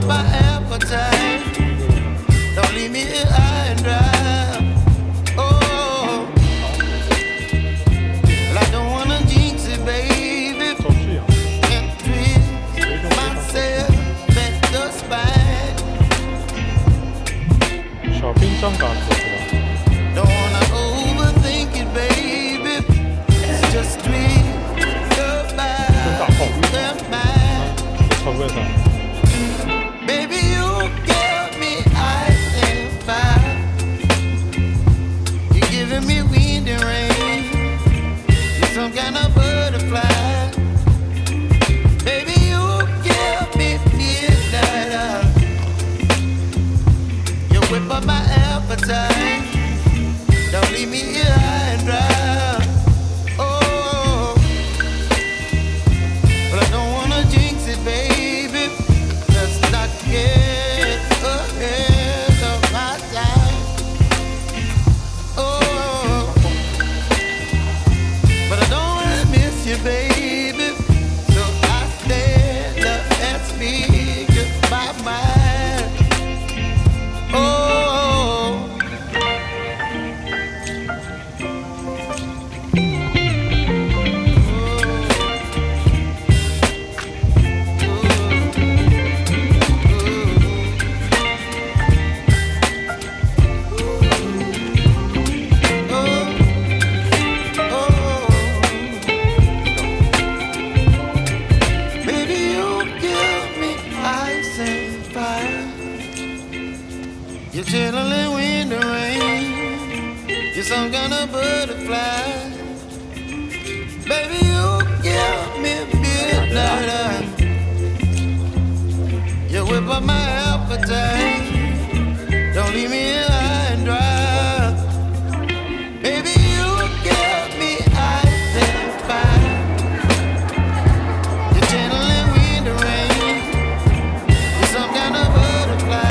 up my appetite. Don't leave me here high and dry. Oh, well, I don't wanna jinx it, baby. And twist myself at the spine. 小兵张嘎子是吧？ Don't wanna overthink it, baby. It's just twist your mind. 草柜上。 Baby, you give me ice and fire. You're giving me wind and rain. You're some kind of butterfly. Baby, you give me midnight. You whip up my appetite. Don't leave me here high and dry. Oh, but I don't wanna jinx it, baby. Let's not get ahead of my time. Oh, but I don't wanna miss you, baby. So I stand up and speak my mind. Oh. You're chilling wind and rain. You're some kind of butterfly. Baby, you give me midnight. You whip up my appetite. Don't leave me here high and dry. Baby, you give me ice and fire. You're chilling wind and rain. You're some kind of butterfly.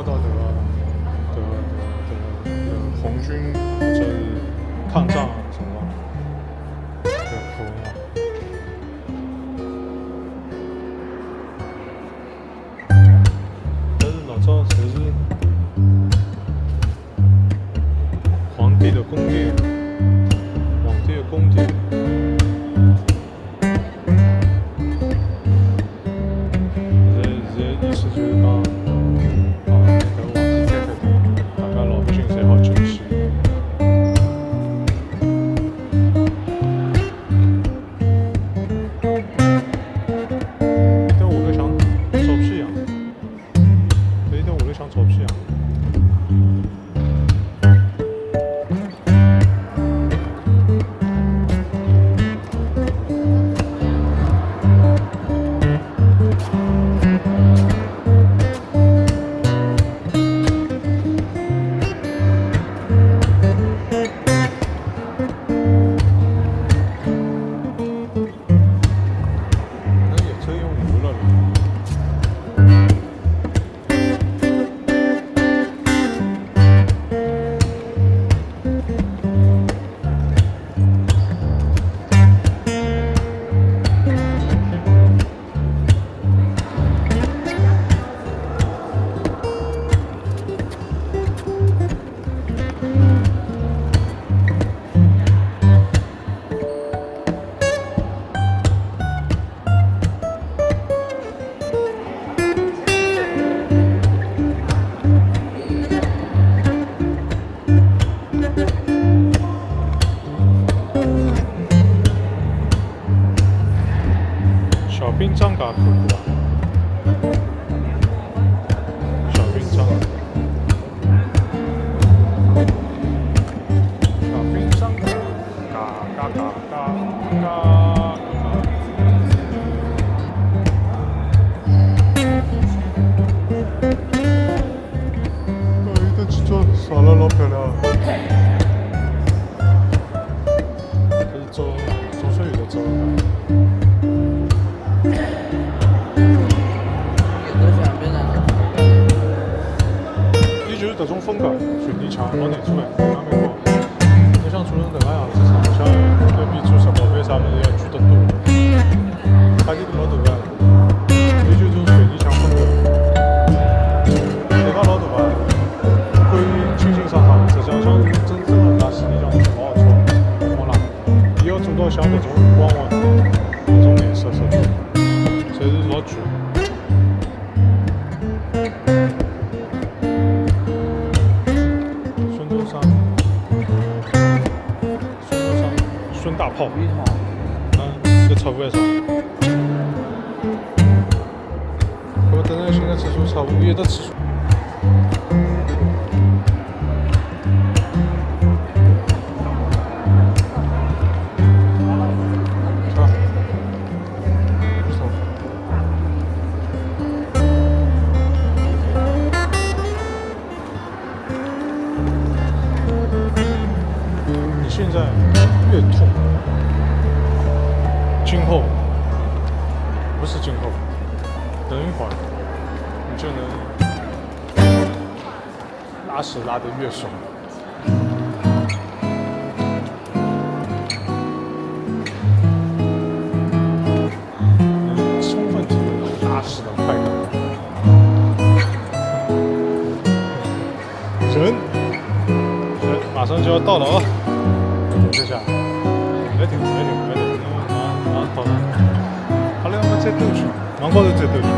到红军或者是抗战什么的图文啊。但是老早侪是皇帝的宫殿，皇帝的宫殿。意思就是讲，搿皇帝开开的，大家老百姓侪好进去。但下头像照片一样，对，但下头像照片一样。小兵张家看过啊，小兵张，小兵张，嘎。这几座耍了老漂亮了，这是做水有的做的。就是这种风格，水泥墙老难做的，哪美国？你想做成这个样子，像要比做石宝贝啥物事要贵得多，差距都老大个。也就是种水泥墙风格，地方老大个，可以清清爽爽。实际上像真正的拿水泥墙是老好做，光啦，伊要做到像这种光滑、这种颜色，侪是老贵。大炮，这差不多少？我等下现在次数差不多有的次数。你现在越痛。今后不是今后，等一会儿你就能拉屎拉得越爽。能充分体会到拉屎的快感。人马上就要到了啊！等一下，来停。好了，我们再兜圈，往高头再兜圈。